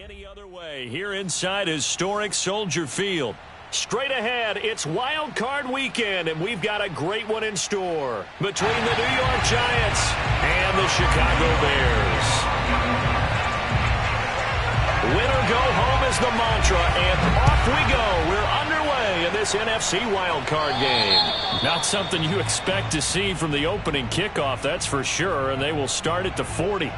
any other way here inside historic Soldier Field. Straight ahead, it's Wild Card Weekend, and we've got a great one in store between the New York Giants and the Chicago Bears. Winner go home is the mantra, and off we go. We're underway in this NFC Wild Card game. Not something you expect to see from the opening kickoff, that's for sure, and they will start at the 40.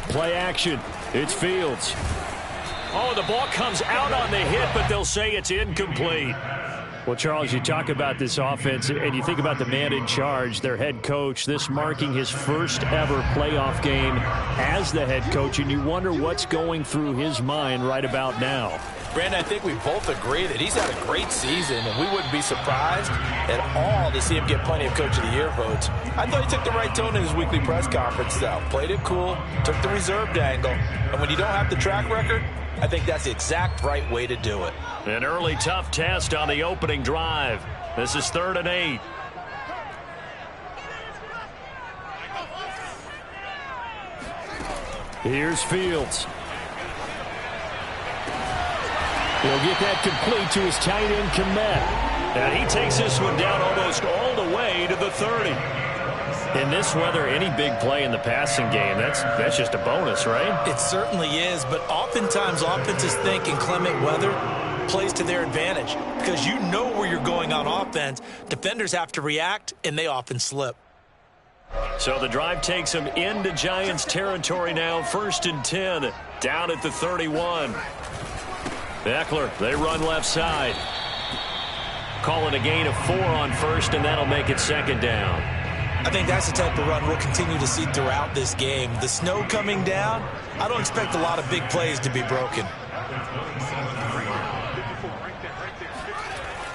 Play action. It's Fields. Oh, the ball comes out on the hit, but they'll say it's incomplete. Well, Charles, you talk about this offense, and you think about the man in charge, their head coach, this marking his first ever playoff game as the head coach, and you wonder what's going through his mind right about now. Brandon, I think we both agree that he's had a great season, and we wouldn't be surprised at all to see him get plenty of Coach of the Year votes. I thought he took the right tone in his weekly press conference, though. Played it cool, took the reserved angle, and when you don't have the track record, I think that's the exact right way to do it. An early tough test on the opening drive. This is 3rd and 8. Here's Fields. He'll get that complete to his tight end, Kmet. And he takes this one down almost all the way to the 30. In this weather, any big play in the passing game, that's just a bonus, right? It certainly is, but oftentimes offenses think inclement weather plays to their advantage because you know where you're going on offense. Defenders have to react, and they often slip. So the drive takes them into Giants territory now, 1st and 10, down at the 31. Eckler, they run left side. Calling a gain of 4 on 1st, and that'll make it 2nd down. I think that's the type of run we'll continue to see throughout this game. The snow coming down, I don't expect a lot of big plays to be broken.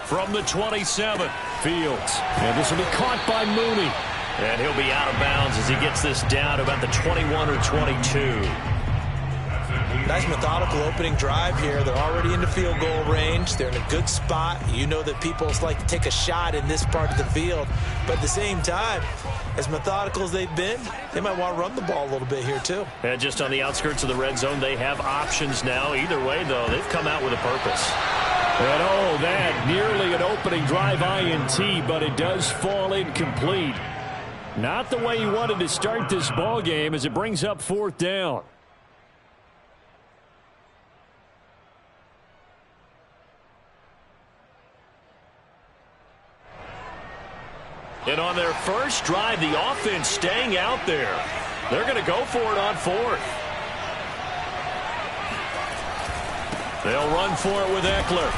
From the 27, Fields. And this will be caught by Mooney. And he'll be out of bounds as he gets this down about the 21 or 22. Nice methodical opening drive here. They're already in the field goal range. They're in a good spot. You know that people like to take a shot in this part of the field. But at the same time, as methodical as they've been, they might want to run the ball a little bit here too. And just on the outskirts of the red zone, they have options now. Either way, though, they've come out with a purpose. And oh, that nearly an opening drive INT, but it does fall incomplete. Not the way you wanted to start this ball game as it brings up 4th down. And on their first drive, the offense staying out there. They're going to go for it on 4th. They'll run for it with Eckler.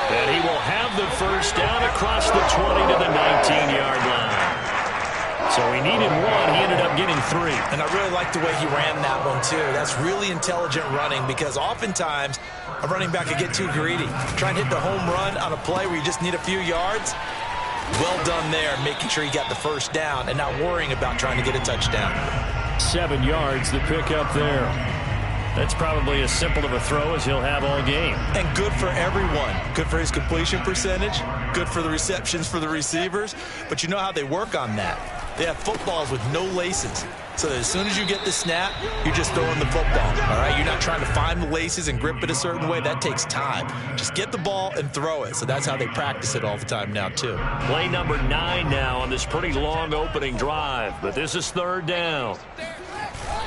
And he will have the first down across the 20 to the 19-yard line. So he needed 1. He ended up getting 3. And I really like the way he ran that one, too. That's really intelligent running because oftentimes a running back could get too greedy. Try and hit the home run on a play where you just need a few yards. Well done there, making sure he got the first down and not worrying about trying to get a touchdown. 7 yards, the pickup there. That's probably as simple of a throw as he'll have all game. And good for everyone. Good for his completion percentage. Good for the receptions for the receivers. But you know how they work on that. They have footballs with no laces. So that as soon as you get the snap, you're just throwing the football. All right, you're not trying to find the laces and grip it a certain way. That takes time. Just get the ball and throw it. So that's how they practice it all the time now, too. Play number 9 now on this pretty long opening drive. But this is 3rd down.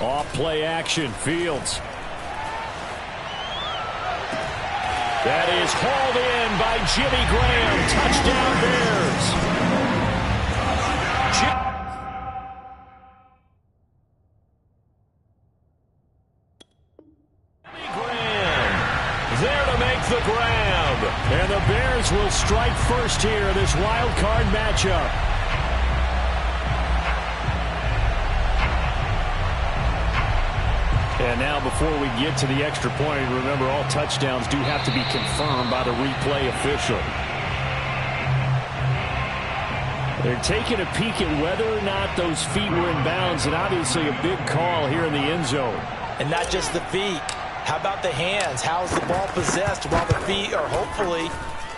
Off play action, Fields. That is hauled in by Jimmy Graham. Touchdown Bears. The grab, and the Bears will strike first here in this wild card matchup. And now before we get to the extra point, remember all touchdowns do have to be confirmed by the replay official. They're taking a peek at whether or not those feet were in bounds, and obviously a big call here in the end zone. And not just the feet. How about the hands? How's the ball possessed while the feet are hopefully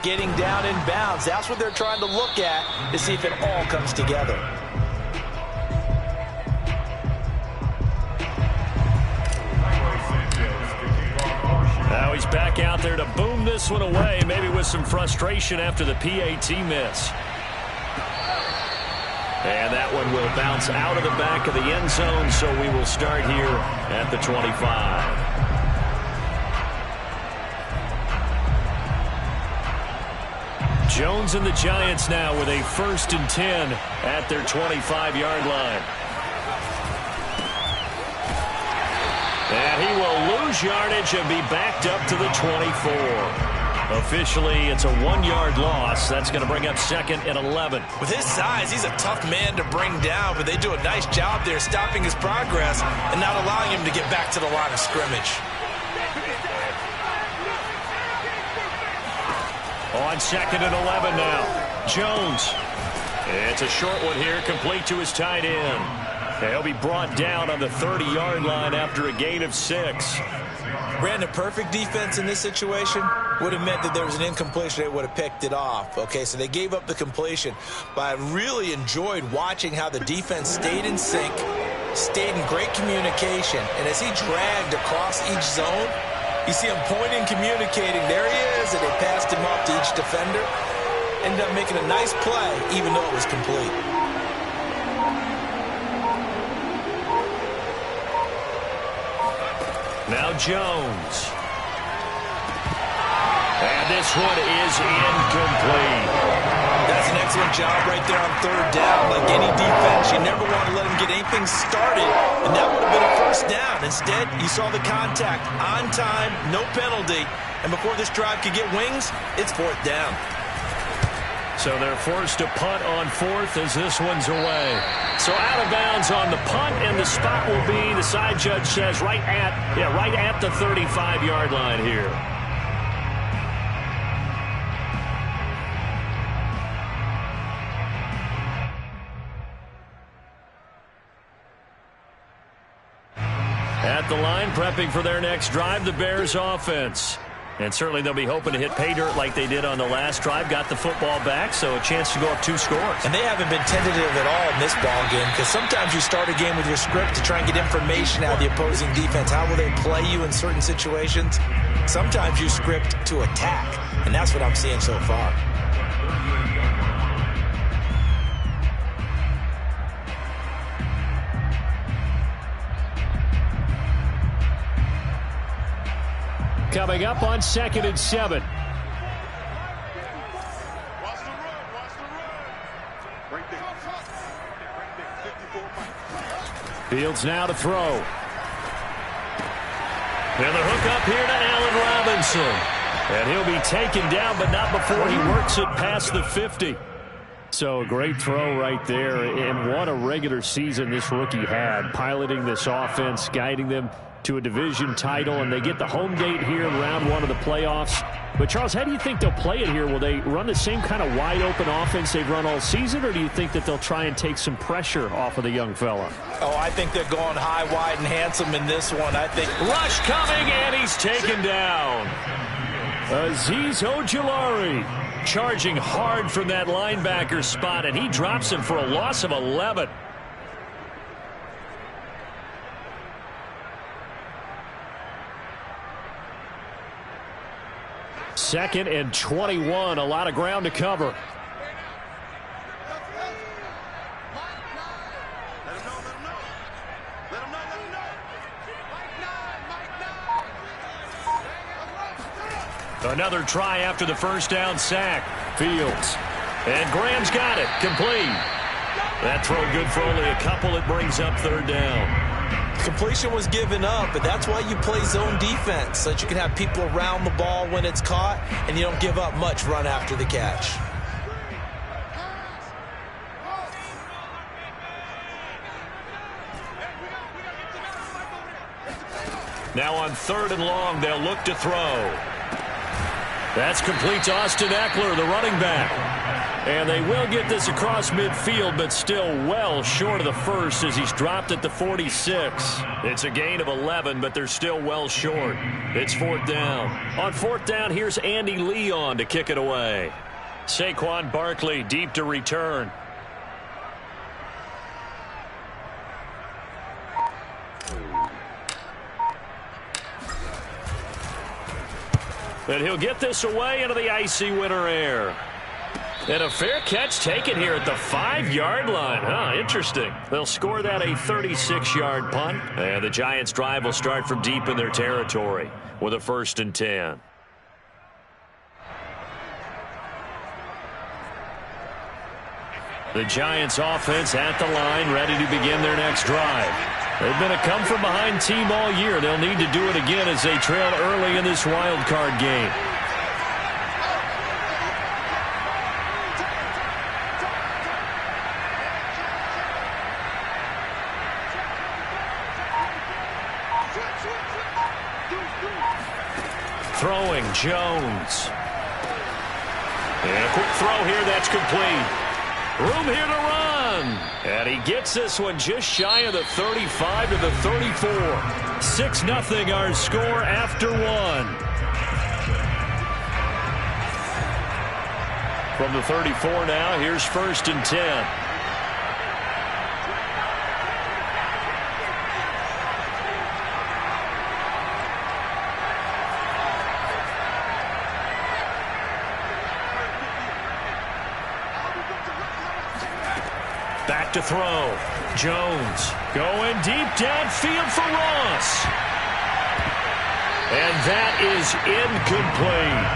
getting down in bounds? That's what they're trying to look at to see if it all comes together. Now he's back out there to boom this one away, maybe with some frustration after the PAT miss. And that one will bounce out of the back of the end zone, so we will start here at the 25. Jones and the Giants now with a 1st and 10 at their 25-yard line. And he will lose yardage and be backed up to the 24. Officially, it's a 1-yard loss. That's going to bring up 2nd and 11. With his size, he's a tough man to bring down, but they do a nice job there stopping his progress and not allowing him to get back to the line of scrimmage. On 2nd and 11 now. Jones. It's a short one here, complete to his tight end. He'll be brought down on the 30-yard line after a gain of 6. Ran a perfect defense in this situation. Would have meant that there was an incompletion. They would have picked it off. Okay, so they gave up the completion. But I really enjoyed watching how the defense stayed in sync, stayed in great communication. And as he dragged across each zone, you see him pointing, communicating. There he is, and they passed him off to each defender. Ended up making a nice play, even though it was complete. Now Jones. And this one is incomplete. That's an excellent job right there on 3rd down. Like any defense, you never want to let them get anything started, and that would have been a 1st down. Instead, you saw the contact on time, no penalty, and before this drive could get wings, it's 4th down. So they're forced to punt on 4th as this one's away. So out of bounds on the punt, and the spot will be, the side judge says, right at the 35-yard line here. At the line, prepping for their next drive, the Bears offense. And certainly they'll be hoping to hit pay dirt like they did on the last drive. Got the football back, so a chance to go up 2 scores. And they haven't been tentative at all in this ball game, because sometimes you start a game with your script to try and get information out of the opposing defense. How will they play you in certain situations? Sometimes you script to attack, and that's what I'm seeing so far. Coming up on 2nd and 7. Fields now to throw. And the hook up here to Allen Robinson. And he'll be taken down, but not before he works it past the 50. So a great throw right there. And what a regular season this rookie had, piloting this offense, guiding them to a division title, and they get the home gate here in round 1 of the playoffs. But, Charles, how do you think they'll play it here? Will they run the same kind of wide-open offense they've run all season, or do you think that they'll try and take some pressure off of the young fella? Oh, I think they're going high, wide, and handsome in this one. I think rush coming, and he's taken down. Azeez Ojulari charging hard from that linebacker spot, and he drops him for a loss of 11. Second and 21, a lot of ground to cover. Another try after the 1st down sack. Fields. And Graham's got it. Complete. That throw good for only a couple. It brings up 3rd down. Completion was given up, but that's why you play zone defense, so that you can have people around the ball when it's caught, and you don't give up much run after the catch. Now on 3rd and long, they'll look to throw. That's complete to Austin Eckler, the running back. And they will get this across midfield, but still well short of the first as he's dropped at the 46. It's a gain of 11, but they're still well short. It's 4th down. On 4th down, here's Andy Leon to kick it away. Saquon Barkley deep to return. And he'll get this away into the icy winter air. And a fair catch taken here at the 5-yard line. Interesting. They'll score that a 36-yard punt. And the Giants' drive will start from deep in their territory with a 1st and 10. The Giants' offense at the line, ready to begin their next drive. They've been a come-from-behind team all year. They'll need to do it again as they trail early in this wild card game. Throwing, Jones. And a quick throw here that's complete. Room here to run. And he gets this one just shy of the 35 to the 34. 6-0 our score after 1. From the 34 now, here's 1st and 10. Back to throw. Jones going deep downfield for Ross. And that is incomplete.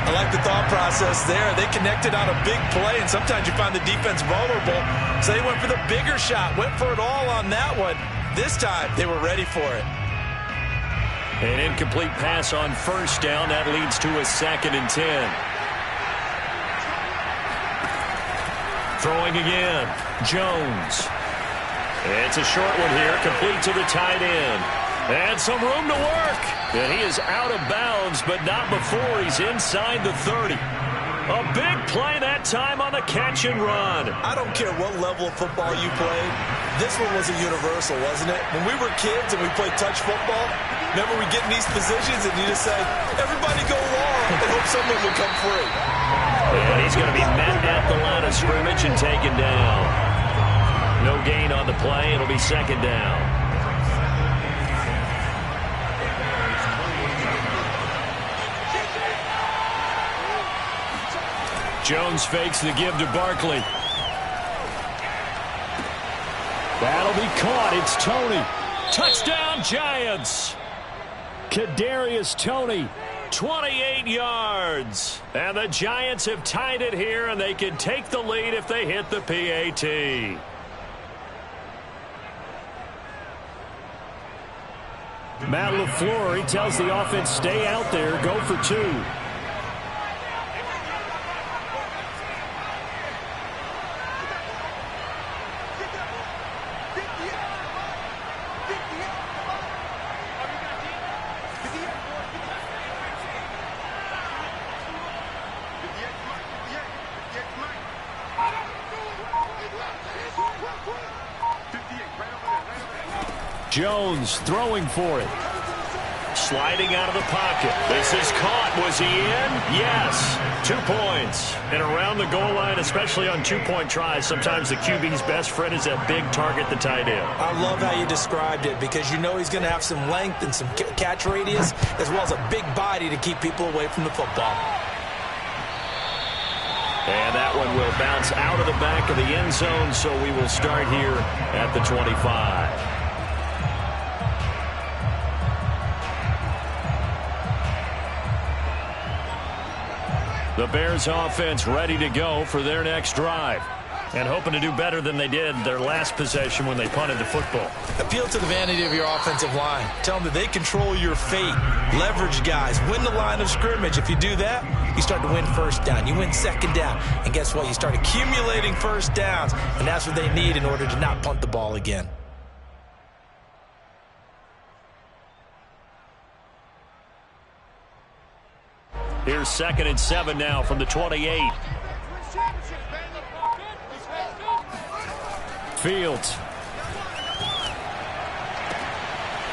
I like the thought process there. They connected on a big play, and sometimes you find the defense vulnerable. So they went for the bigger shot, went for it all on that one. This time, they were ready for it. An incomplete pass on 1st down. That leads to a 2nd and 10. Throwing again. Jones. It's a short one here, complete to the tight end. And some room to work. And he is out of bounds, but not before he's inside the 30. A big play that time on the catch and run. I don't care what level of football you played. This one was a universal, wasn't it? When we were kids and we played touch football, remember we get in these positions and you just say, everybody go long and hope someone will come free. And he's going to be met at the line of scrimmage and taken down. No gain on the play. It'll be 2nd down. Jones fakes the give to Barkley. That'll be caught. It's Toney. Touchdown, Giants. Kadarius Toney. 28 yards. And the Giants have tied it here, and they can take the lead if they hit the PAT. Matt LaFleur, he tells the offense, stay out there, go for 2. Jones throwing for it. Sliding out of the pocket. This is caught. Was he in? Yes. 2 points. And around the goal line, especially on 2-point tries, sometimes the QB's best friend is that big target, the tight end. I love how you described it because you know he's going to have some length and some catch radius as well as a big body to keep people away from the football. And that one will bounce out of the back of the end zone, so we will start here at the 25. The Bears offense ready to go for their next drive. And hoping to do better than they did their last possession when they punted the football. Appeal to the vanity of your offensive line. Tell them that they control your fate. Leverage guys. Win the line of scrimmage. If you do that, you start to win 1st down. You win 2nd down. And guess what? You start accumulating 1st downs. And that's what they need in order to not punt the ball again. Here's 2nd and 7 now from the 28. Fields.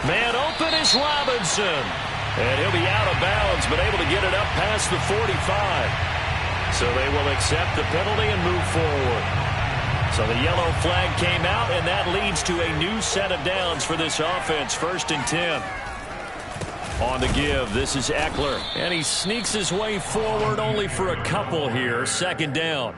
Man open is Robinson. And he'll be out of bounds, but able to get it up past the 45. So they will accept the penalty and move forward. So the yellow flag came out, and that leads to a new set of downs for this offense. 1st and 10. On the give, this is Eckler. And he sneaks his way forward only for a couple here. 2nd down.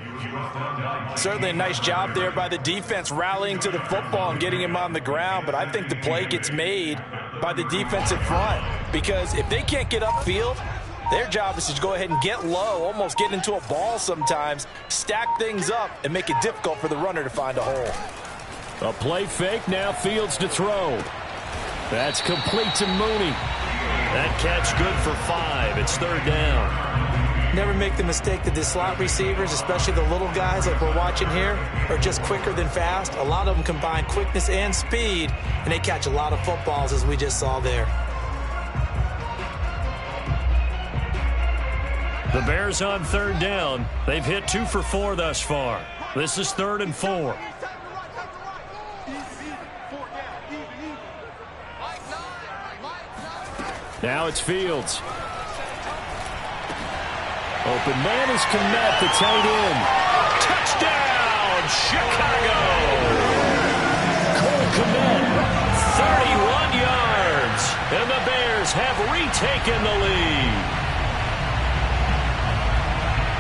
Certainly a nice job there by the defense rallying to the football and getting him on the ground. But I think the play gets made by the defensive front. Because if they can't get upfield, their job is to go ahead and get low, almost get into a ball sometimes, stack things up, and make it difficult for the runner to find a hole. A play fake, now Fields to throw. That's complete to Mooney. That catch good for 5. It's 3rd down. Never make the mistake that the slot receivers, especially the little guys like we're watching here, are just quicker than fast. A lot of them combine quickness and speed, and they catch a lot of footballs, as we just saw there. The Bears on 3rd down. They've hit 2 for 4 thus far. This is 3rd and 4. Now it's Fields. Open man is Kmet, the tight end. Touchdown, Chicago! Cole Kmet, 31 yards. And the Bears have retaken the lead.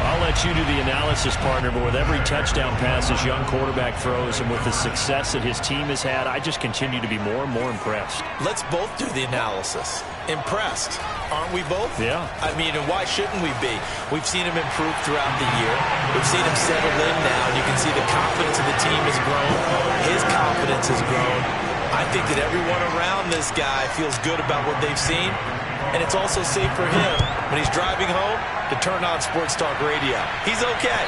I'll let you do the analysis, partner, but with every touchdown pass this young quarterback throws and with the success that his team has had, I just continue to be more and more impressed. Let's both do the analysis. Impressed, aren't we both? Yeah. I mean, and why shouldn't we be? We've seen him improve throughout the year. We've seen him settle in now, and you can see the confidence of the team has grown. His confidence has grown. I think that everyone around this guy feels good about what they've seen, and it's also safe for him when he's driving home to turn on Sports Talk Radio. He's okay.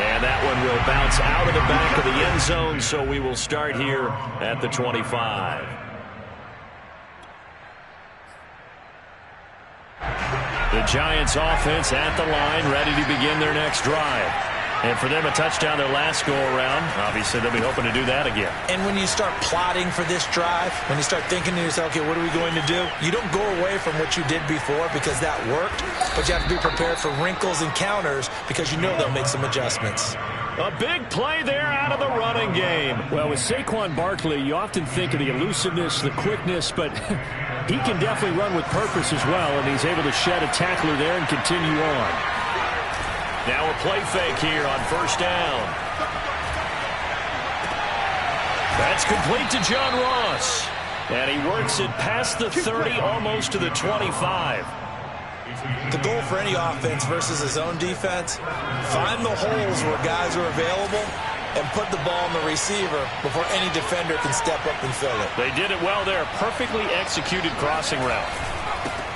And that one will bounce out of the back of the end zone, so we will start here at the 25. The Giants offense at the line, ready to begin their next drive. And for them, a touchdown their last go-around. Obviously, they'll be hoping to do that again. And when you start plotting for this drive, when you start thinking to yourself, okay, what are we going to do? You don't go away from what you did before because that worked, but you have to be prepared for wrinkles and counters because you know they'll make some adjustments. A big play there out of the running game. Well, with Saquon Barkley, you often think of the elusiveness, the quickness, but he can definitely run with purpose as well, and he's able to shed a tackler there and continue on. Now a play fake here on 1st down. That's complete to John Ross. And he works it past the 30, almost to the 25. The goal for any offense versus his own defense, find the holes where guys are available and put the ball on the receiver before any defender can step up and fill it. They did it well there. Perfectly executed crossing route.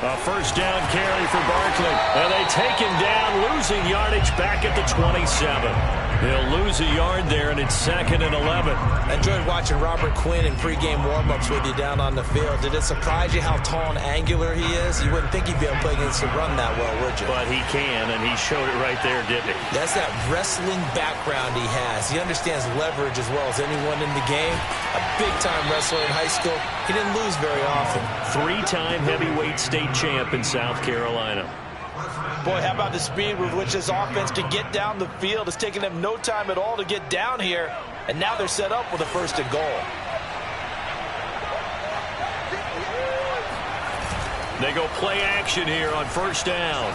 A 1st down carry for Barkley. And they take him down, losing yardage back at the 27. He'll lose a yard there, and it's 2nd and 11. I enjoyed watching Robert Quinn in pregame warm-ups with you down on the field. Did it surprise you how tall and angular he is? You wouldn't think he'd be able to play against the run that well, would you? But he can, and he showed it right there, didn't he? That's that wrestling background he has. He understands leverage as well as anyone in the game. A big-time wrestler in high school. He didn't lose very often. 3-time heavyweight state champ in South Carolina. Boy, how about the speed with which this offense can get down the field? It's taken them no time at all to get down here, and now they're set up with a 1st and goal. They go play action here on 1st down.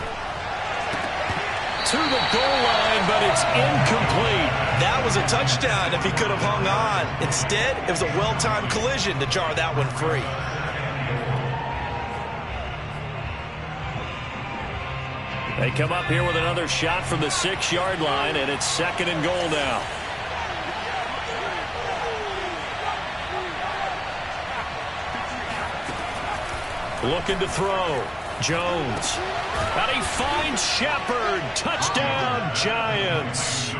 To the goal line, but it's incomplete. That was a touchdown if he could have hung on. Instead, it was a well-timed collision to jar that one free. They come up here with another shot from the 6-yard line, and it's 2nd and goal now. Looking to throw. Jones. And he finds Shepard. Touchdown, Giants.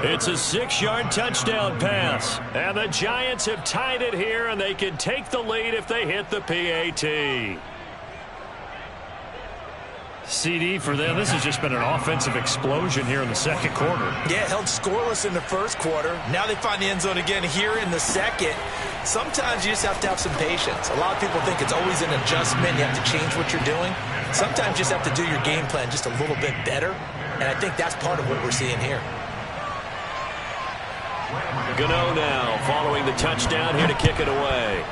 It's a 6-yard touchdown pass. And the Giants have tied it here, and they can take the lead if they hit the PAT. CD for them. This has just been an offensive explosion here in the second quarter. Yeah, held scoreless in the first quarter. Now they find the end zone again here in the second. Sometimes you just have to have some patience. A lot of people think it's always an adjustment. You have to change what you're doing. Sometimes you just have to do your game plan just a little bit better. And I think that's part of what we're seeing here. Gano now following the touchdown here to kick it away.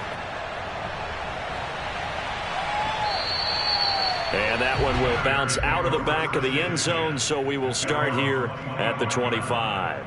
And that one will bounce out of the back of the end zone, so we will start here at the 25.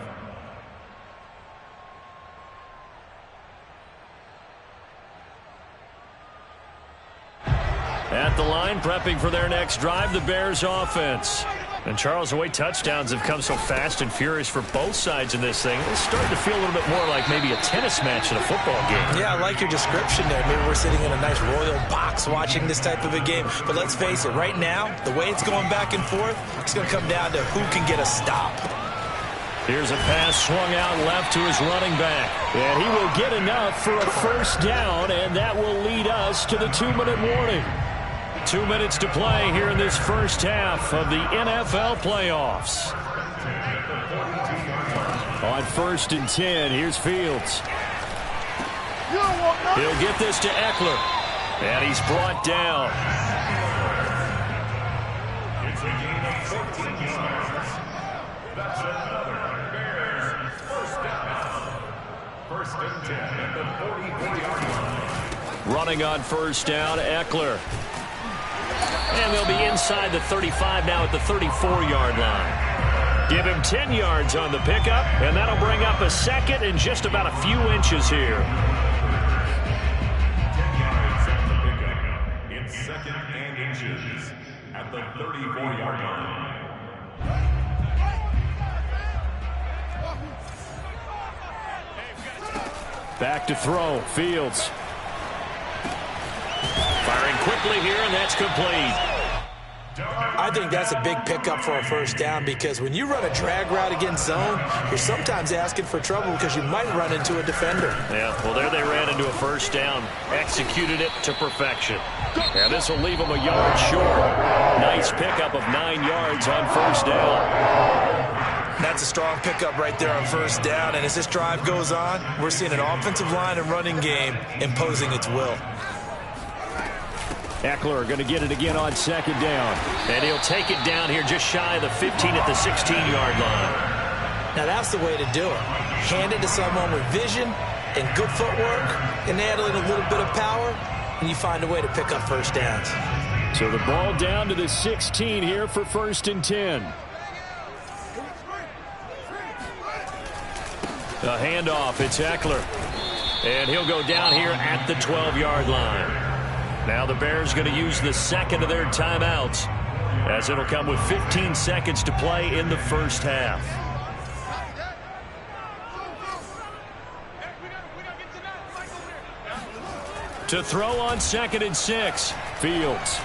At the line, prepping for their next drive, the Bears offense. And Charles, the way touchdowns have come so fast and furious for both sides in this thing, it's starting to feel a little bit more like maybe a tennis match in a football game. Yeah, I like your description there. Maybe we're sitting in a nice royal box watching this type of a game. But let's face it, right now, the way it's going back and forth, it's going to come down to who can get a stop. Here's a pass swung out left to his running back. And he will get enough for a first down, and that will lead us to the 2-minute warning. 2 minutes to play here in this first half of the NFL playoffs. On 1st and 10, here's Fields. He'll get this to Eckler. And he's brought down. It's a gain of 14 yards. That's another Bears first down. 1st and 10 at the 44-yard line. Running on first down, Eckler. And they'll be inside the 35 now at the 34-yard line. Give him 10 yards on the pickup, and that'll bring up a second and just about a few inches here. 10 yards at the pickup. It's second and inches at the 34-yard line. Back to throw, Fields. Firing quickly here, and that's complete. I think that's a big pickup for a first down because when you run a drag route against zone, you're sometimes asking for trouble because you might run into a defender. Yeah, well, there they ran into a first down, executed it to perfection. And this will leave them a yard short. Nice pickup of 9 yards on first down. That's a strong pickup right there on first down, and as this drive goes on, we're seeing an offensive line and running game imposing its will. Eckler going to get it again on second down. And he'll take it down here just shy of the 15 at the 16-yard line. Now that's the way to do it. Hand it to someone with vision and good footwork and add in a little bit of power, and you find a way to pick up first downs. So the ball down to the 16 here for 1st and 10. A handoff, it's Eckler. And he'll go down here at the 12-yard line. Now the Bears going to use the second of their timeouts as it'll come with 15 seconds to play in the first half. To throw on 2nd and 6, Fields.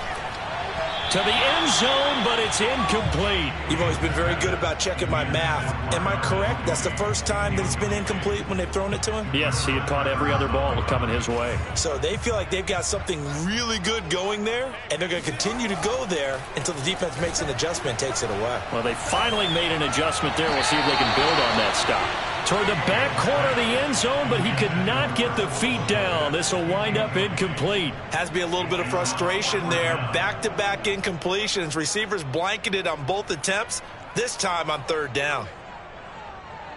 To the end zone, but it's incomplete. You've always been very good about checking my math. Am I correct? That's the first time that it's been incomplete when they've thrown it to him? Yes, he had caught every other ball coming his way. So they feel like they've got something really good going there, and they're going to continue to go there until the defense makes an adjustment and takes it away. Well, they finally made an adjustment there. We'll see if they can build on that stop. Toward the back corner of the end zone, but he could not get the feet down. This will wind up incomplete. Has to be a little bit of frustration there. Back-to-back incompletions. Receivers blanketed on both attempts, this time on 3rd down.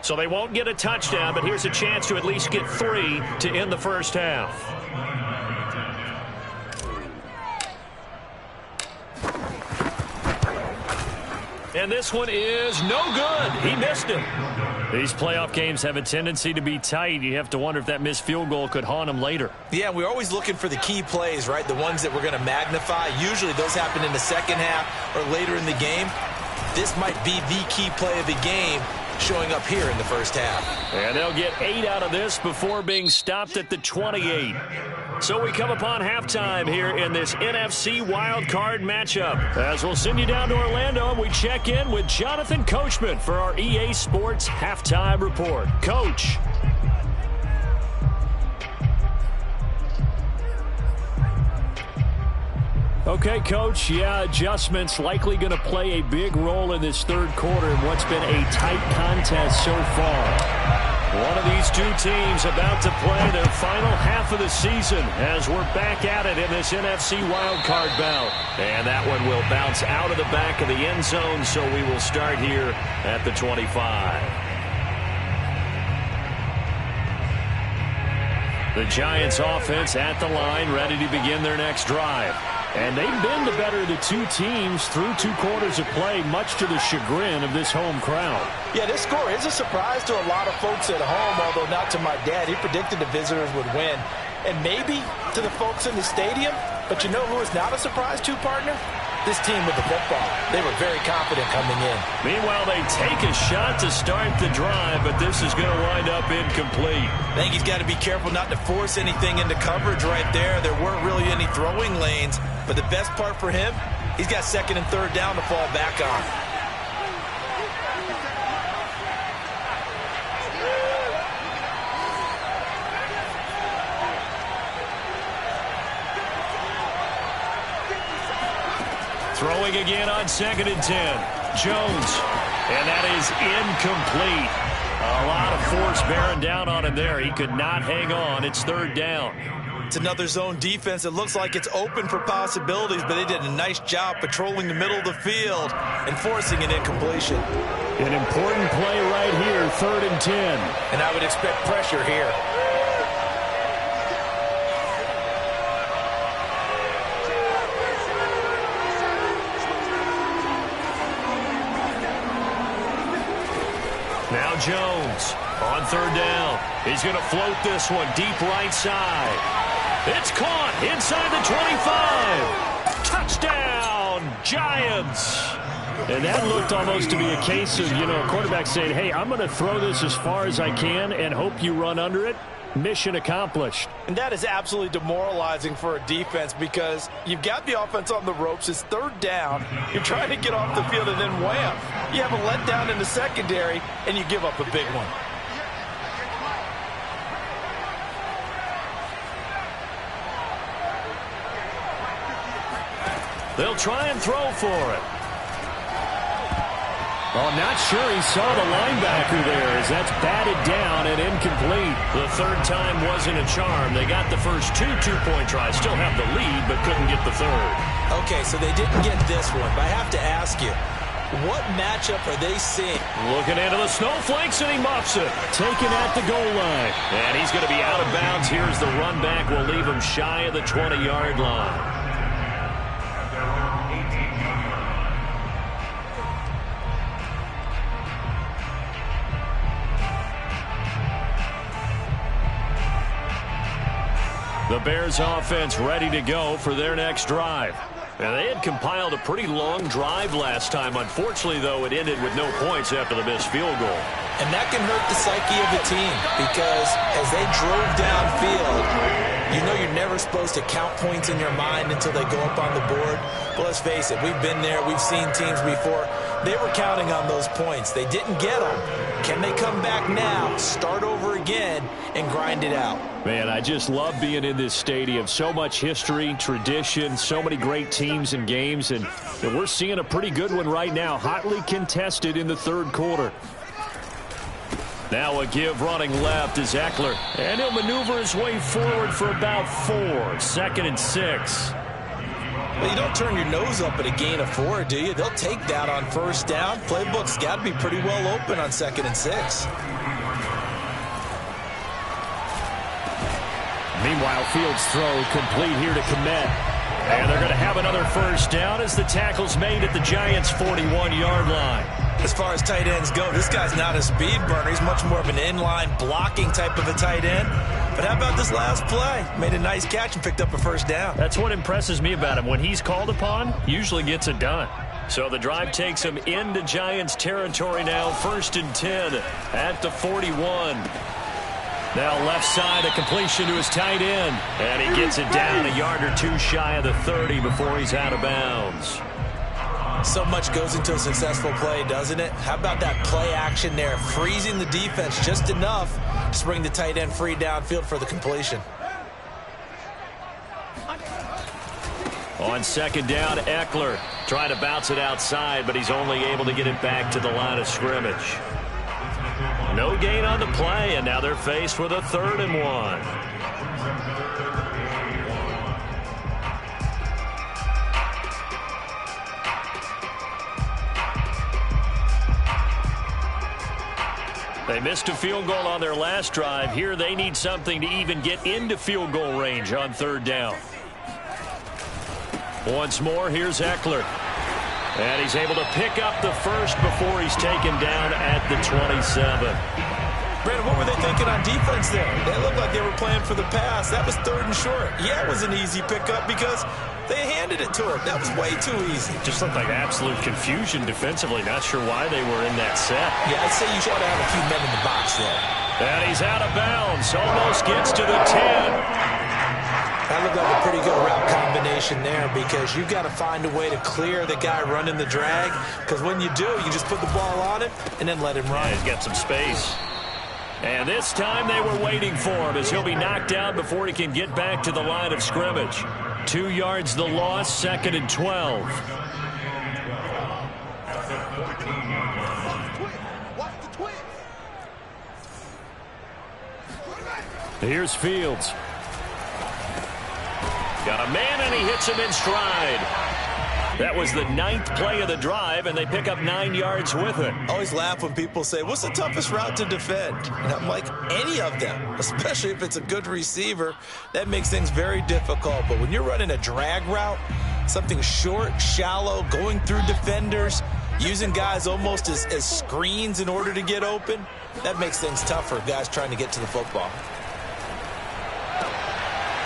So they won't get a touchdown, but here's a chance to at least get 3 to end the first half. And this one is no good. He missed it. These playoff games have a tendency to be tight. You have to wonder if that missed field goal could haunt him later. Yeah, we're always looking for the key plays, right? The ones that we're going to magnify. Usually those happen in the second half or later in the game. This might be the key play of the game showing up here in the first half. And they'll get 8 out of this before being stopped at the 28. So we come upon halftime here in this NFC wildcard matchup. As we'll send you down to Orlando, and we check in with Jonathan Coachman for our EA Sports Halftime Report. Coach. Okay, Coach, yeah, adjustments likely going to play a big role in this third quarter in what's been a tight contest so far. One of these two teams about to play their final half of the season as we're back at it in this NFC wildcard bout. And that one will bounce out of the back of the end zone, so we will start here at the 25. The Giants offense at the line, ready to begin their next drive. And they've been the better of the two teams through 2 quarters of play, much to the chagrin of this home crowd. Yeah, this score is a surprise to a lot of folks at home, although not to my dad. He predicted the visitors would win. And maybe to the folks in the stadium. But you know who is not a surprise to, partner? This team with the football. They were very confident coming in. Meanwhile, they take a shot to start the drive, but this is going to wind up incomplete. I think he's got to be careful not to force anything into coverage right there. There weren't really any throwing lanes, but the best part for him, he's got 2nd and 3rd down to fall back on. Throwing again on 2nd and 10. Jones. And that is incomplete. A lot of force bearing down on him there. He could not hang on. It's 3rd down. It's another zone defense. It looks like it's open for possibilities, but they did a nice job patrolling the middle of the field and forcing an incompletion. An important play right here, 3rd and 10. And I would expect pressure here. Now Jones on 3rd down. He's going to float this one deep right side. It's caught inside the 25. Touchdown, Giants. And that looked almost to be a case of, a quarterback saying, hey, I'm going to throw this as far as I can and hope you run under it. Mission accomplished. And that is absolutely demoralizing for a defense because you've got the offense on the ropes. It's 3rd down. You're trying to get off the field and then wham. You have a letdown in the secondary and you give up a big one. They'll try and throw for it. Oh, not sure he saw the linebacker there as that's batted down and incomplete. The 3rd time wasn't a charm. They got the first 2 two-point tries. Still have the lead, but couldn't get the 3rd. Okay, so they didn't get this one, but I have to ask you, what matchup are they seeing? Looking into the snowflakes, and he muffs it. Taken at the goal line. And he's going to be out of bounds. Here's the run back. We'll leave him shy of the 20-yard line. The Bears offense ready to go for their next drive. And they had compiled a pretty long drive last time. Unfortunately, though, it ended with no points after the missed field goal. And that can hurt the psyche of the team because as they drove downfield, you're never supposed to count points in your mind until they go up on the board. But let's face it, we've been there. We've seen teams before. They were counting on those points. They didn't get them. Can they come back now, start over again, and grind it out? Man, I just love being in this stadium. So much history, tradition, so many great teams and games, and we're seeing a pretty good one right now, hotly contested in the 3rd quarter. Now a give running left is Eckler, and he'll maneuver his way forward for about 4. 2nd and 6. Well, you don't turn your nose up at a gain of 4, do you? They'll take that on 1st down. Playbook's got to be pretty well open on 2nd and 6. Meanwhile, Fields' throw complete here to Kmet. And they're going to have another 1st down as the tackle's made at the Giants' 41-yard line. As far as tight ends go, this guy's not a speed burner. He's much more of an inline blocking type of a tight end. But how about this last play? Made a nice catch and picked up a 1st down. That's what impresses me about him. When he's called upon, usually gets it done. So the drive takes him into Giants territory now. 1st and 10 at the 41. Now left side, a completion to his tight end. And he gets it down a yard or 2 shy of the 30 before he's out of bounds. So much goes into a successful play, doesn't it? How about that play action there? Freezing the defense just enough to bring the tight end free downfield for the completion. On second down, Eckler trying to bounce it outside, but he's only able to get it back to the line of scrimmage. No gain on the play, and now they're faced with a 3rd and 1. They missed a field goal on their last drive. Here they need something to even get into field goal range on 3rd down. Once more, here's Eckler. And he's able to pick up the first before he's taken down at the 27. Brandon, what were they thinking on defense there? They looked like they were playing for the pass. That was 3rd and short. Yeah, it was an easy pickup because they handed it to him. That was way too easy. Just looked like absolute confusion defensively. Not sure why they were in that set. Yeah, I'd say you ought to have a few men in the box there. And he's out of bounds. Almost gets to the 10. That looked like a pretty good route combination there because you've got to find a way to clear the guy running the drag, because when you do, you just put the ball on him and then let him run. Yeah, he's got some space. And this time they were waiting for him as he'll be knocked down before he can get back to the line of scrimmage. 2 yards the loss, 2nd and 12. Here's Fields. Got a man, and he hits him in stride. That was the 9th play of the drive, and they pick up 9 yards with it. I always laugh when people say, what's the toughest route to defend? And I'm like, any of them, especially if it's a good receiver. That makes things very difficult. But when you're running a drag route, something short, shallow, going through defenders, using guys almost as screens in order to get open, that makes things tougher, guys trying to get to the football.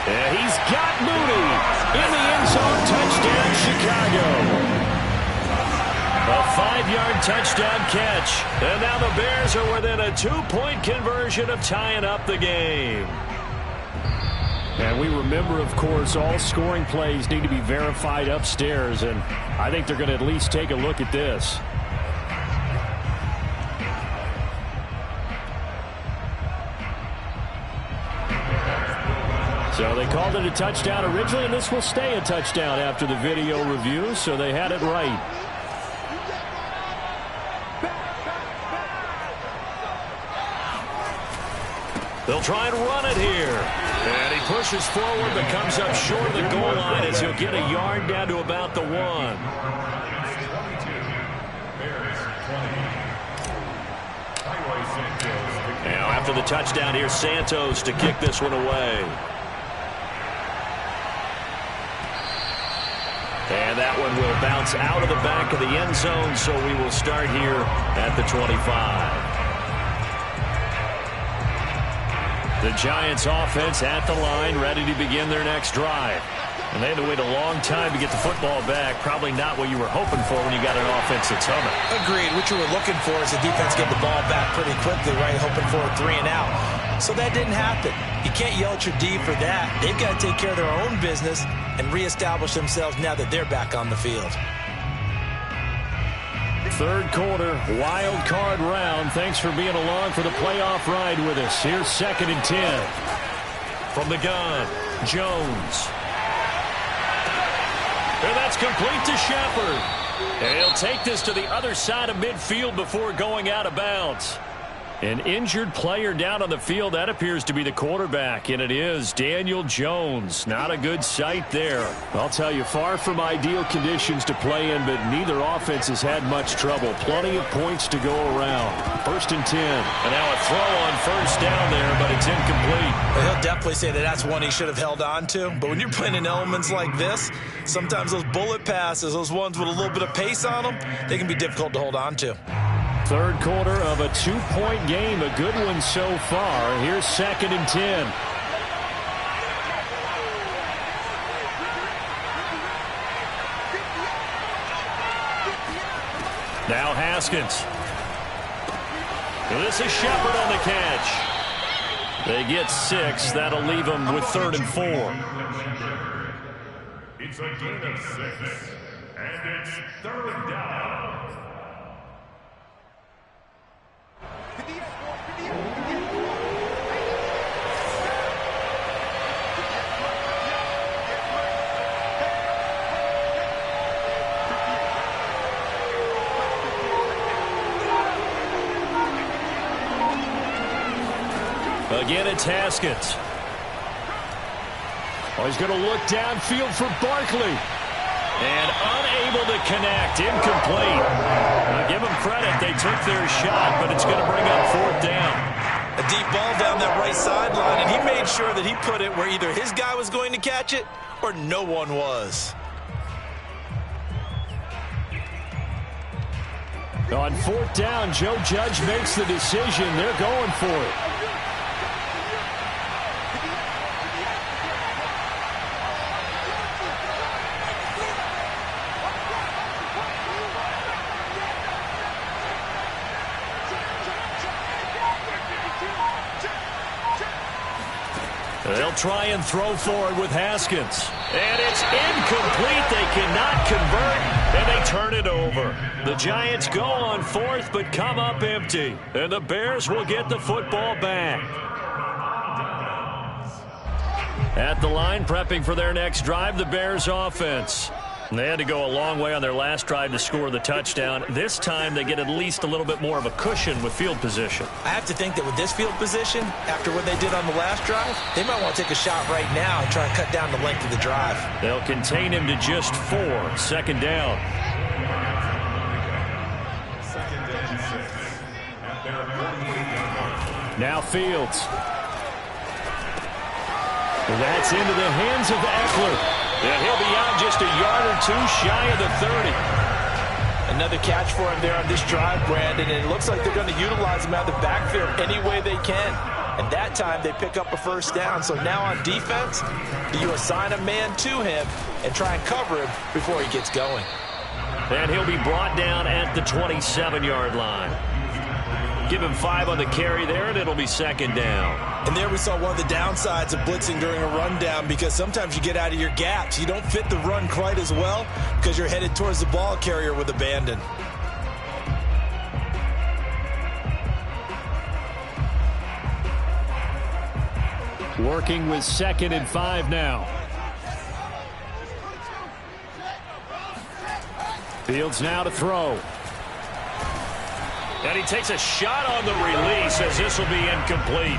And he's got Mooney in the end zone. Touchdown, Chicago. A 5-yard touchdown catch. And now the Bears are within a 2-point conversion of tying up the game. And we remember, of course, all scoring plays need to be verified upstairs. And I think they're going to at least take a look at this. So they called it a touchdown originally, and this will stay a touchdown after the video review, so they had it right. They'll try and run it here. And he pushes forward but comes up short of the goal line as he'll get a yard down to about the 1. Now after the touchdown, here's Santos to kick this one away. And that one will bounce out of the back of the end zone, so we will start here at the 25. The Giants offense at the line, ready to begin their next drive. And they had to wait a long time to get the football back. Probably not what you were hoping for when you got an offense that's humming. Agreed. What you were looking for is the defense get the ball back pretty quickly, right? Hoping for a 3 and out. So that didn't happen. You can't yell at your D for that. They've got to take care of their own business and reestablish themselves now that they're back on the field. 3rd quarter, wild card round. Thanks for being along for the playoff ride with us. Here's 2nd and 10. From the gun, Jones. And that's complete to Shepard. And he'll take this to the other side of midfield before going out of bounds. An injured player down on the field. That appears to be the quarterback, and it is Daniel Jones. Not a good sight there. I'll tell you, far from ideal conditions to play in, but neither offense has had much trouble. Plenty of points to go around. 1st and 10. And now a throw on 1st down there, but it's incomplete. Well, he'll definitely say that that's one he should have held on to. But when you're playing in elements like this, sometimes those bullet passes, those ones with a little bit of pace on them, they can be difficult to hold on to. 3rd quarter of a 2-point game. A good one so far. Here's 2nd and 10. Now Haskins. This is Shepard on the catch. They get 6. That'll leave them with 3rd and 4. It's a gain of 6. And it's 3rd down. Again, it's Haskins. Oh, he's going to look downfield for Barkley. And unable to connect. Incomplete. Now, give them credit. They took their shot, but it's going to bring up 4th down. A deep ball down that right sideline, and he made sure that he put it where either his guy was going to catch it or no one was. On 4th down, Joe Judge makes the decision. They're going for it. They'll try and throw for it with Haskins. And it's incomplete. They cannot convert, and they turn it over. The Giants go on 4th, but come up empty. And the Bears will get the football back. At the line, prepping for their next drive, the Bears offense. They had to go a long way on their last drive to score the touchdown. This time, they get at least a little bit more of a cushion with field position. I have to think that with this field position, after what they did on the last drive, they might want to take a shot right now and try and cut down the length of the drive. They'll contain him to just 4. 2nd down. Now Fields. That's into the hands of Eckler. And he'll be out just a yard or 2 shy of the 30. Another catch for him there on this drive, Brandon, and it looks like they're going to utilize him out of the backfield any way they can. And that time they pick up a 1st down. So now on defense, do you assign a man to him and try and cover him before he gets going? And he'll be brought down at the 27-yard line. Give him 5 on the carry there, and it'll be 2nd down. And there we saw one of the downsides of blitzing during a rundown, because sometimes you get out of your gaps. You don't fit the run quite as well because you're headed towards the ball carrier with abandon. Working with 2nd and 5 now. Fields now to throw. And he takes a shot on the release as this will be incomplete.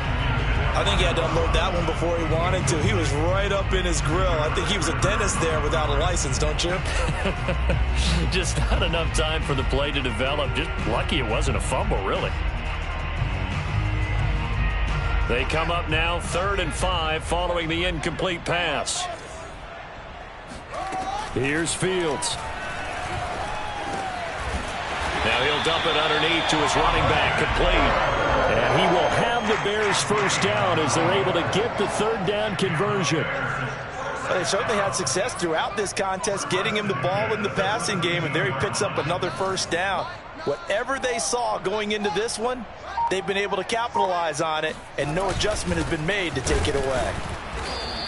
I think he had to unload that one before he wanted to. He was right up in his grill. I think he was a dentist there without a license, don't you? Just not enough time for the play to develop. Just lucky it wasn't a fumble, really. They come up now 3rd and 5 following the incomplete pass. Here's Fields. Now he'll dump it underneath to his running back, complete. And he will have the Bears 1st down as they're able to get the 3rd down conversion. Well, they certainly had success throughout this contest, getting him the ball in the passing game, and there he picks up another 1st down. Whatever they saw going into this one, they've been able to capitalize on it, and no adjustment has been made to take it away.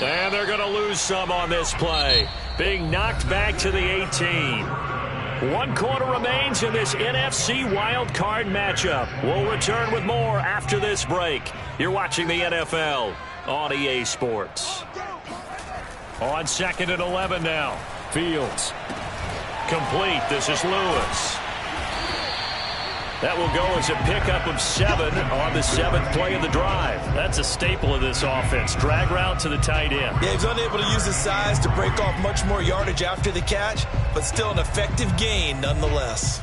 And they're going to lose some on this play, being knocked back to the 18. 1 quarter remains in this NFC Wild Card matchup. We'll return with more after this break. You're watching the NFL on EA Sports. On 2nd and 11 now. Fields. Complete. This is Lewis. That will go as a pickup of 7 on the 7th play of the drive. That's a staple of this offense. Drag route to the tight end. Yeah, he's unable to use his size to break off much more yardage after the catch, but still an effective gain nonetheless.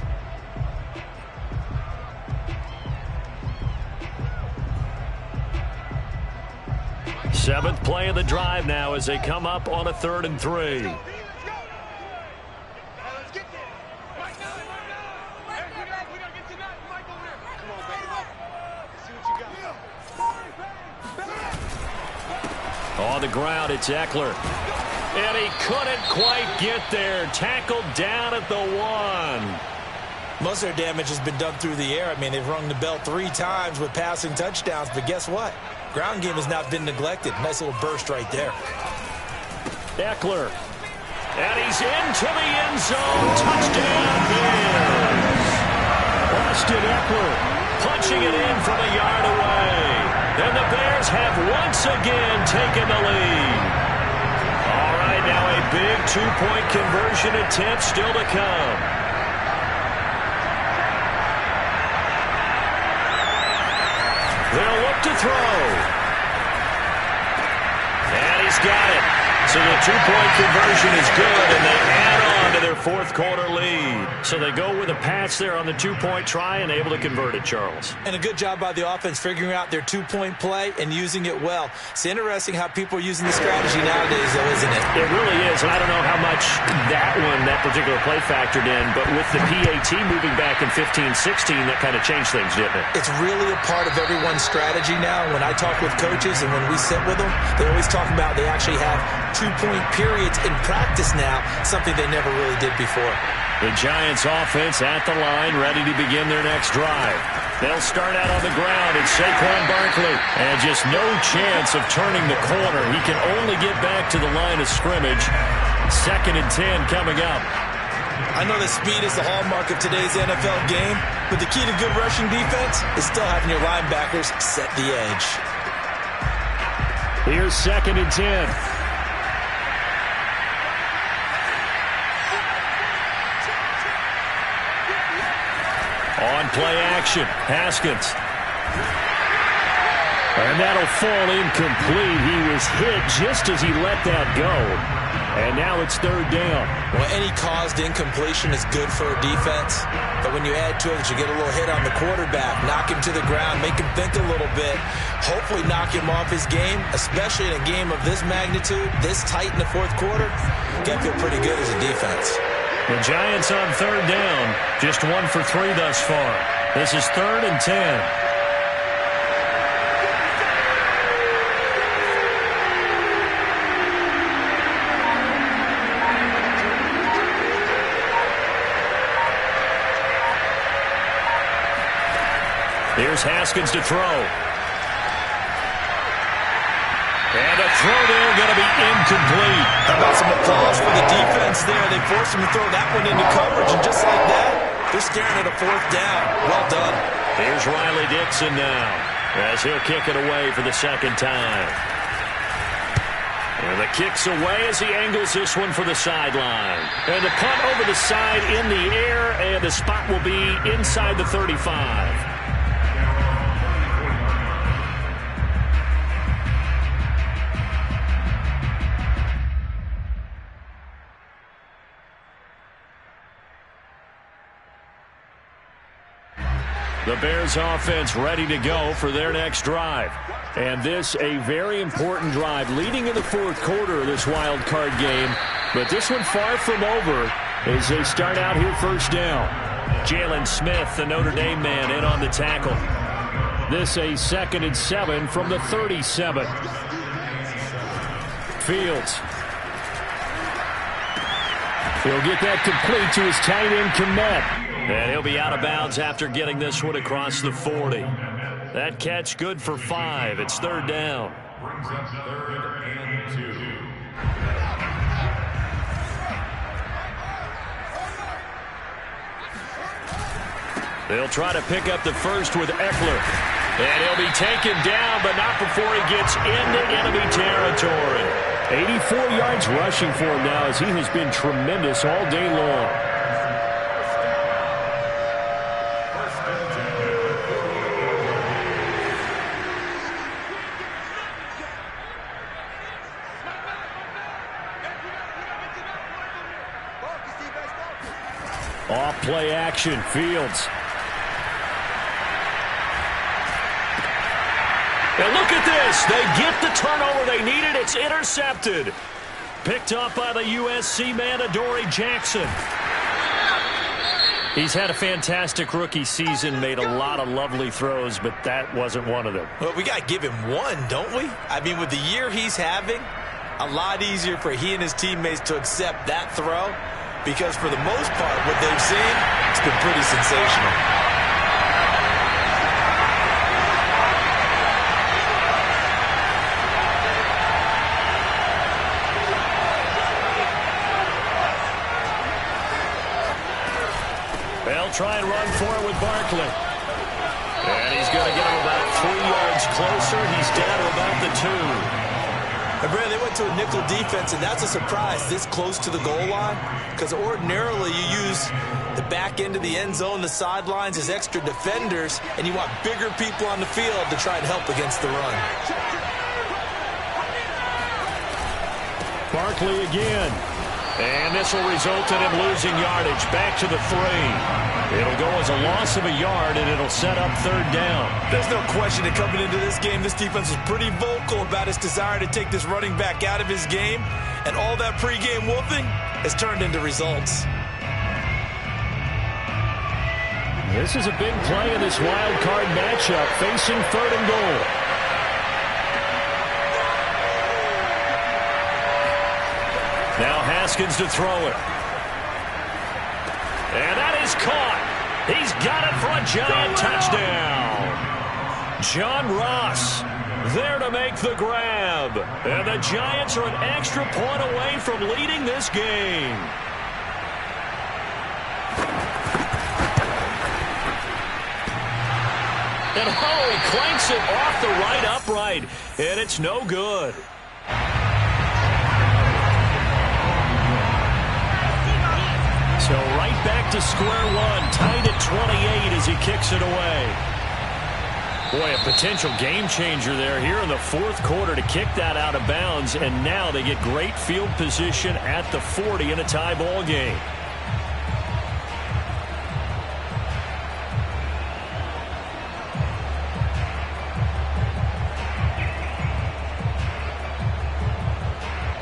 Seventh play of the drive now as they come up on a 3rd and 3. On the ground, it's Eckler. And he couldn't quite get there. Tackled down at the 1. Most of their damage has been done through the air. I mean, they've rung the bell 3 times with passing touchdowns, but guess what? Ground game has not been neglected. Nice little burst right there. Eckler. And he's into the end zone. Touchdown, Bears. Austin Eckler punching it in from a yard away. And the Bears have once again taken the lead. All right, now a big 2-point conversion attempt still to come. They'll look to throw. He's got it. So the two-point conversion is good, and they add on to their fourth-quarter lead. So they go with a pass there on the two-point try and able to convert it, Charles. And a good job by the offense figuring out their two-point play and using it well. It's interesting how people are using the strategy nowadays, though, isn't it? It really is, and I don't know how much that particular play factored in, but with the PAT moving back in 15-16, that kind of changed things, didn't it? It's really a part of everyone's strategy now. When I talk with coaches and when we sit with them, they always talk about they actually have two-point periods in practice now, something they never really did before. The Giants offense at the line, ready to begin their next drive. They'll start out on the ground. It's Saquon Barkley. And just no chance of turning the corner. He can only get back to the line of scrimmage. 2nd and 10 coming up. I know that speed is the hallmark of today's NFL game, but the key to good rushing defense is still having your linebackers set the edge. Here's 2nd and 10. On play action, Haskins. And that'll fall incomplete. He was hit just as he let that go. And now it's 3rd down. Well, any caused incompletion is good for a defense. But when you add to it, you get a little hit on the quarterback, knock him to the ground, make him think a little bit, hopefully knock him off his game, especially in a game of this magnitude, this tight in the fourth quarter. You got to feel pretty good as a defense. The Giants on 3rd down, just 1 for 3 thus far. This is 3rd and 10. Here's Haskins to throw. And a throw there going to be incomplete. How about some applause for the defense there? They forced him to throw that one into coverage, and just like that, they're staring at a 4th down. Well done. Here's Riley Dixon now, as he'll kick it away for the 2nd time. And the kick's away as he angles this one for the sideline. And the punt over the side in the air, and the spot will be inside the 35. The Bears offense ready to go for their next drive. And this a very important drive leading in the fourth quarter of this wild card game. But this one far from over as they start out here 1st down. Jalen Smith, the Notre Dame man, in on the tackle. This a 2nd and 7 from the 37. Fields. He'll get that complete to his tight end, Kmet. And he'll be out of bounds after getting this one across the 40. That catch good for 5. It's 3rd down. Brings up 3rd and 2. They'll try to pick up the first with Eckler. And he'll be taken down, but not before he gets into enemy territory. 84 yards rushing for him now as he has been tremendous all day long. Off play action, Fields. And look at this. They get the turnover they needed. It's intercepted. Picked up by the USC man, Adoree Jackson. He's had a fantastic rookie season, made a lot of lovely throws, but that wasn't one of them. Well, we got to give him one, don't we? I mean, with the year he's having, a lot easier for he and his teammates to accept that throw. Because for the most part, what they've seen, it's been pretty sensational. They'll try and run for it with Barkley. And he's going to get him about 3 yards closer. He's down to about the 2. And Brandon, they went to a nickel defense, and that's a surprise this close to the goal line. Because ordinarily you use the back end of the end zone, the sidelines as extra defenders, and you want bigger people on the field to try and help against the run. Barkley again. And this will result in him losing yardage. Back to the 3. It'll go as a loss of a yard, and it'll set up 3rd down. There's no question that coming into this game, this defense was pretty vocal about its desire to take this running back out of his game. And all that pregame whooping has turned into results. This is a big play in this wild card matchup, facing 3rd and goal. Now Haskins to throw it. And that is caught. He's got it for a giant touchdown. John Ross there to make the grab. And the Giants are an extra point away from leading this game. And he clanks it off the right upright. And it's no good. So right back to square one, tied at 28 as he kicks it away. Boy, a potential game changer there here in the 4th quarter to kick that out of bounds, and now they get great field position at the 40 in a tie ball game.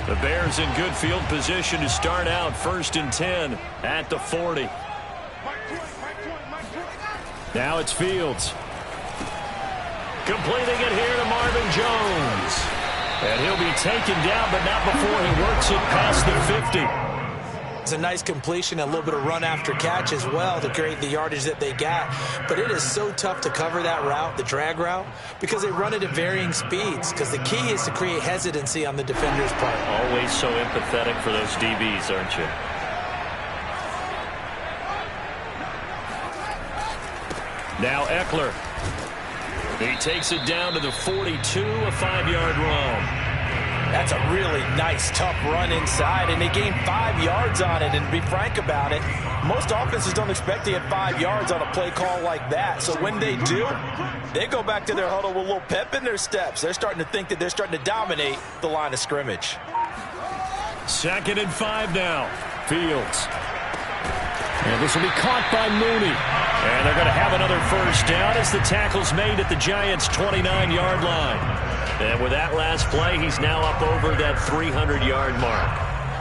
The Bears in good field position to start out 1st and 10 at the 40. Now it's Fields. Completing it here to Marvin Jones. And he'll be taken down, but not before he works it past the 50. It's a nice completion, a little bit of run after catch as well to create the yardage that they got. But it is so tough to cover that route, the drag route, because they run it at varying speeds. Because the key is to create hesitancy on the defender's part. Always so empathetic for those DBs, aren't you? Now Eckler. He takes it down to the 42, a 5-yard run. That's a really nice, tough run inside, and they gained 5 yards on it. And to be frank about it, most offenses don't expect to get 5 yards on a play call like that. So when they do, they go back to their huddle with a little pep in their steps. They're starting to think that they're starting to dominate the line of scrimmage. 2nd and 5 now. Fields. And this will be caught by Mooney. And they're going to have another 1st down as the tackle's made at the Giants' 29-yard line. And with that last play, he's now up over that 300-yard mark.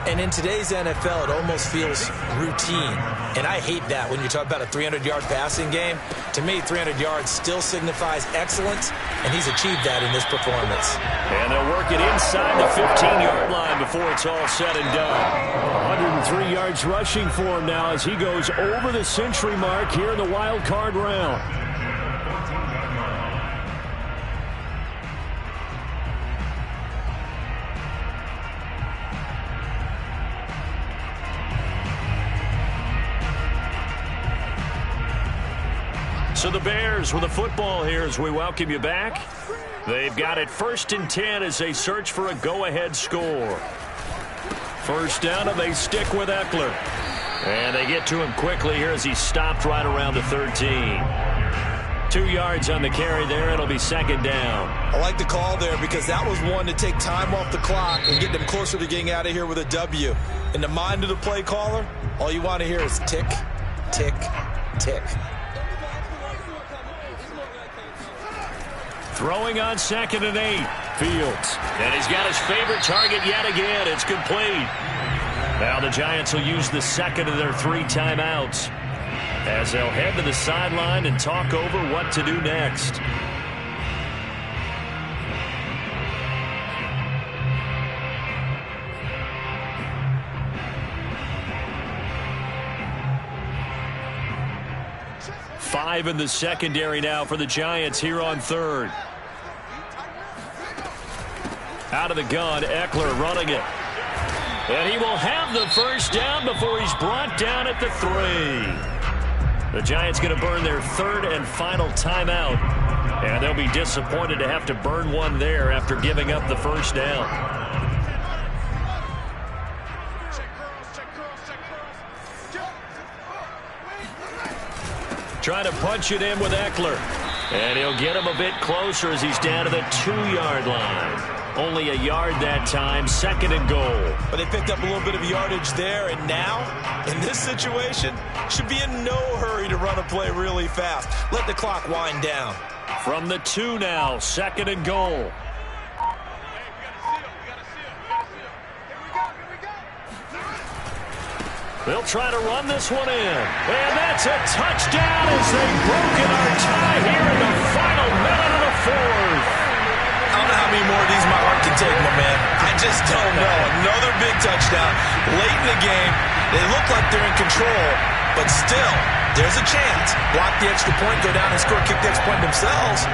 And in today's NFL, it almost feels routine. And I hate that when you talk about a 300-yard passing game. To me, 300 yards still signifies excellence, and he's achieved that in this performance. And they'll work it inside the 15-yard line before it's all said and done. 103 yards rushing for him now as he goes over the century mark here in the wild card round. So the Bears with the football here as we welcome you back. They've got it 1st and 10 as they search for a go-ahead score. 1st down, and they stick with Eckler. And they get to him quickly here as he stopped right around the 13. 2 yards on the carry there. It'll be 2nd down. I like the call there because that was one to take time off the clock and get them closer to getting out of here with a W. In the mind of the play caller, all you want to hear is tick, tick, tick. Throwing on 2nd and 8. Fields. And he's got his favorite target yet again. It's complete. Now the Giants will use the 2nd of their 3 timeouts as they'll head to the sideline and talk over what to do next. Five in the secondary now for the Giants here on 3rd. Out of the gun, Eckler running it. And he will have the 1st down before he's brought down at the 3. The Giants going to burn their 3rd and final timeout. And they'll be disappointed to have to burn one there after giving up the 1st down. Trying to punch it in with Eckler. And he'll get him a bit closer as he's down to the 2-yard line. Only a yard that time, 2nd and goal. But they picked up a little bit of yardage there, and now, in this situation, should be in no hurry to run a play really fast. Let the clock wind down. From the 2 now, 2nd and goal. They'll try to run this one in. And that's a touchdown as they've broken our tie here in the final minute of the 4th. I don't know how many more of these my heart can take, my man. I just don't know. Another big touchdown late in the game. They look like they're in control, but still, there's a chance. Block the extra point, go down and score, kick the extra point themselves.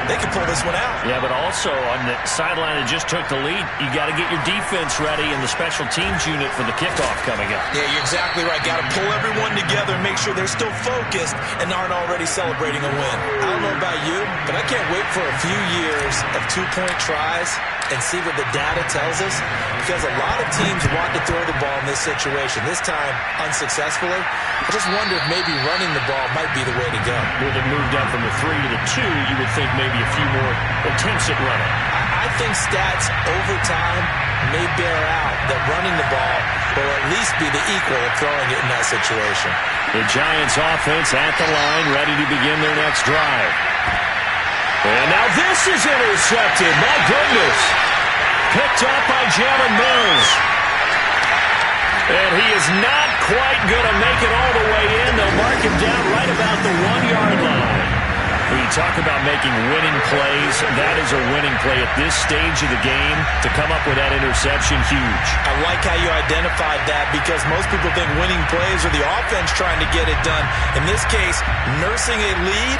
They can pull this one out. Yeah, but also on the sideline that just took the lead, you got to get your defense ready in the special teams unit for the kickoff coming up. Yeah, you're exactly right. Got to pull everyone together and make sure they're still focused and aren't already celebrating a win. I don't know about you, but I can't wait for a few years of two-point tries and see what the data tells us, because a lot of teams want to throw the ball in this situation. This time, unsuccessfully. I just wonder if maybe running the ball might be the way to go. With it moved up from the 3 to the 2, you would think maybe a few more attempts at running. I think stats over time may bear out that running the ball will at least be the equal of throwing it in that situation. The Giants offense at the line, ready to begin their next drive. And now this is intercepted. My goodness. Picked up by Jalen Mills. And he is not quite going to make it all the way in. They'll mark him down right about the 1-yard line. When you talk about making winning plays, that is a winning play at this stage of the game. To come up with that interception, huge. I like how you identified that, because most people think winning plays are the offense trying to get it done. In this case, nursing a lead,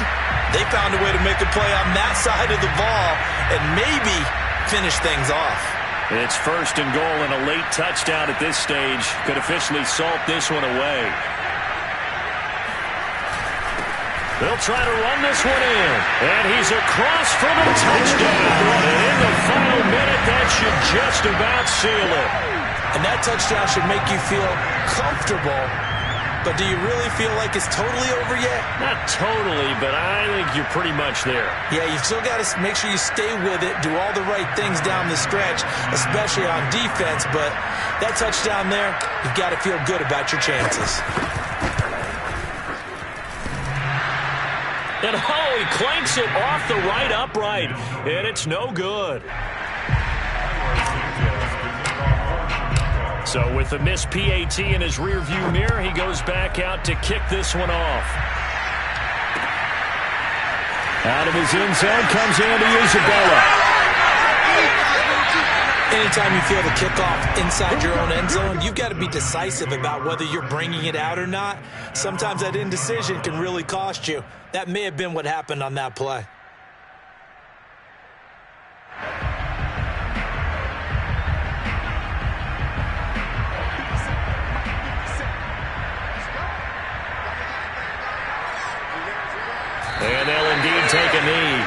they found a way to make a play on that side of the ball and maybe finish things off. It's 1st and goal, and a late touchdown at this stage could officially salt this one away. They'll try to run this one in, and he's across for the touchdown. And in the final minute, that should just about seal it. And that touchdown should make you feel comfortable. But do you really feel like it's totally over yet? Not totally, but I think you're pretty much there. Yeah, you've still got to make sure you stay with it, do all the right things down the stretch, especially on defense. But that touchdown there, you've got to feel good about your chances. And he clanks it off the right upright, and it's no good. So with the missed PAT in his rearview mirror, he goes back out to kick this one off. Out of his end zone comes Andy Isabella. Anytime you feel the kickoff inside your own end zone, you've got to be decisive about whether you're bringing it out or not. Sometimes that indecision can really cost you. That may have been what happened on that play. And they'll indeed take a knee.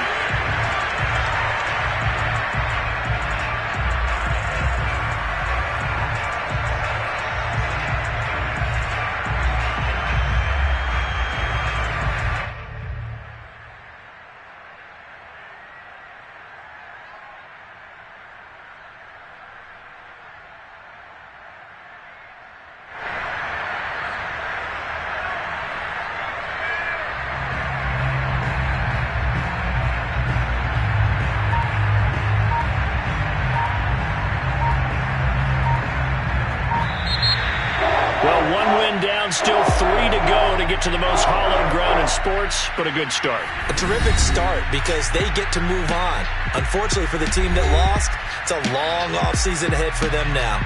Still 3 to go to get to the most hallowed ground in sports, but a good start. A terrific start because they get to move on. Unfortunately for the team that lost, it's a long offseason ahead for them now.